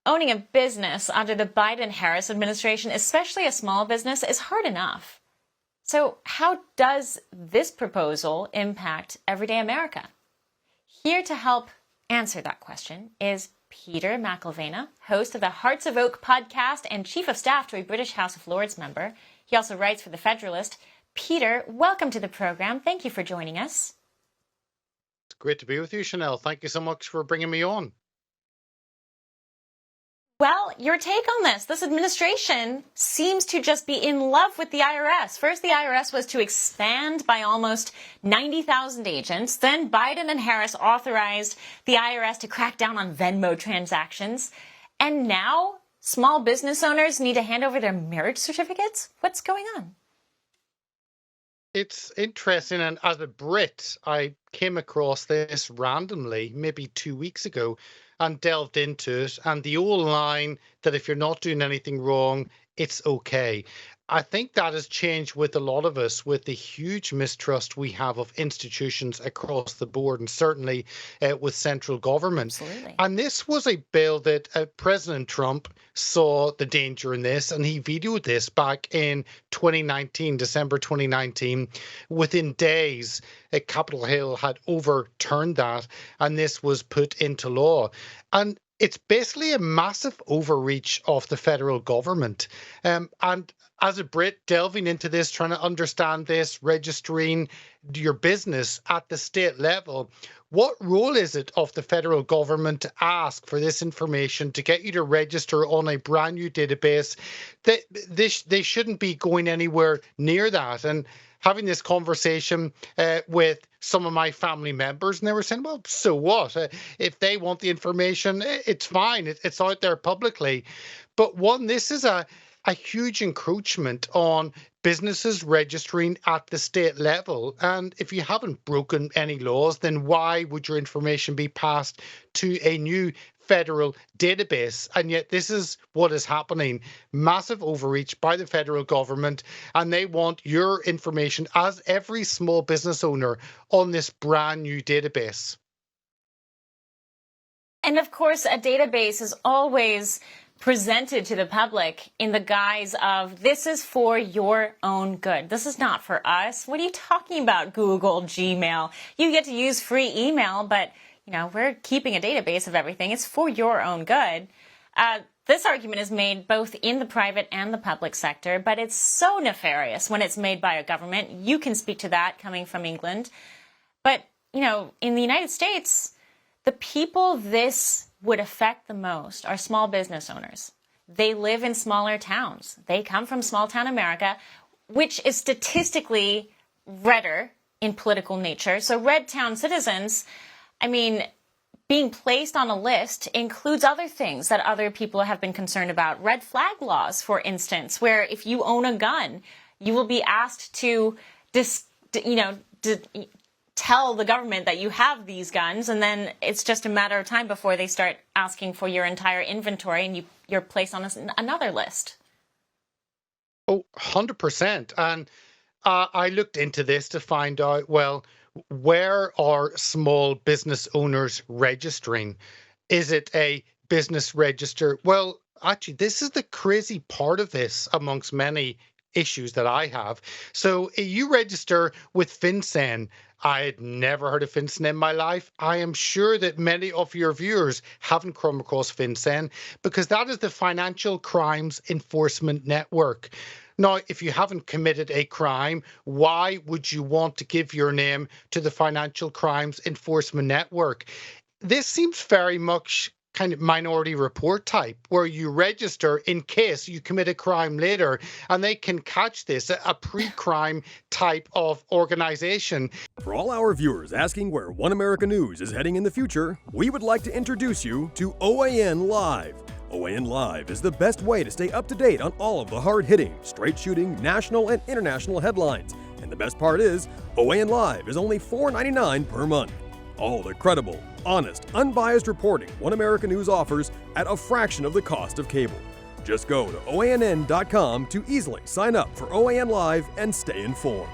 Owning a business under the Biden-Harris administration, especially a small business, is hard enough. So how does this proposal impact everyday America? Here to help answer that question is Peter Mcilvenna, host of the Hearts of Oak podcast and chief of staff to a British House of Lords member. He also writes for The Federalist. Peter, welcome to the program. Thank you for joining us. It's great to be with you, Chanel. Thank you so much for bringing me on. Well, your take on this. This administration seems to just be in love with the IRS. First, the IRS was to expand by almost 90,000 agents. Then Biden and Harris authorized the IRS to crack down on Venmo transactions. And now small business owners need to hand over their marriage certificates? What's going on? It's interesting. And as a Brit, I came across this randomly, maybe 2 weeks ago, and delved into it. And the old line that if you're not doing anything wrong, it's okay. I think that has changed with a lot of us, with the huge mistrust we have of institutions across the board, and certainly with central government. Absolutely. And this was a bill that President Trump saw the danger in this, and he vetoed this back in 2019, December 2019. Within days, Capitol Hill had overturned that, and this was put into law. And it's basically a massive overreach of the federal government. And as a Brit, delving into this, trying to understand this, registering your business at the state level, what role is it of the federal government to ask for this information, to get you to register on a brand new database? They shouldn't be going anywhere near that. And having this conversation with some of my family members, and they were saying, well, so what? If they want the information, it's fine. It's out there publicly. But one, this is a huge encroachment on businesses registering at the state level. And if you haven't broken any laws, then why would your information be passed to a new federal database? And yet this is what is happening. Massive overreach by the federal government, and they want your information as every small business owner on this brand new database. And of course, a database is always presented to the public in the guise of, this is for your own good. This is not for us. What are you talking about, Google, Gmail? You get to use free email, but we're keeping a database of everything. It's for your own good. This argument is made both in the private and the public sector, but it's so nefarious when it's made by a government. You can speak to that coming from England. But, in the United States, the people this would affect the most are small business owners. They live in smaller towns. They come from small town America, which is statistically redder in political nature. So red town citizens, being placed on a list includes other things that other people have been concerned about. Red flag laws, for instance, where if you own a gun, you will be asked to tell the government that you have these guns, and then it's just a matter of time before they start asking for your entire inventory and you're placed on another list. Oh, 100%. And I looked into this to find out, well, where are small business owners registering? Is it a business register? Well, actually, this is the crazy part of this amongst many issues that I have. So you register with FinCEN. I had never heard of FinCEN in my life. I am sure that many of your viewers haven't come across FinCEN, because that is the Financial Crimes Enforcement Network. Now, if you haven't committed a crime, why would you want to give your name to the Financial Crimes Enforcement Network? This seems very much kind of Minority Report type, where you register in case you commit a crime later, and they can catch this, a pre-crime type of organization. For all our viewers asking where One America News is heading in the future, we would like to introduce you to OAN Live. OAN Live is the best way to stay up to date on all of the hard-hitting, straight-shooting, national and international headlines. And the best part is, OAN Live is only $4.99 per month. All the credible, honest, unbiased reporting One America News offers at a fraction of the cost of cable. Just go to OANN.com to easily sign up for OAN Live and stay informed.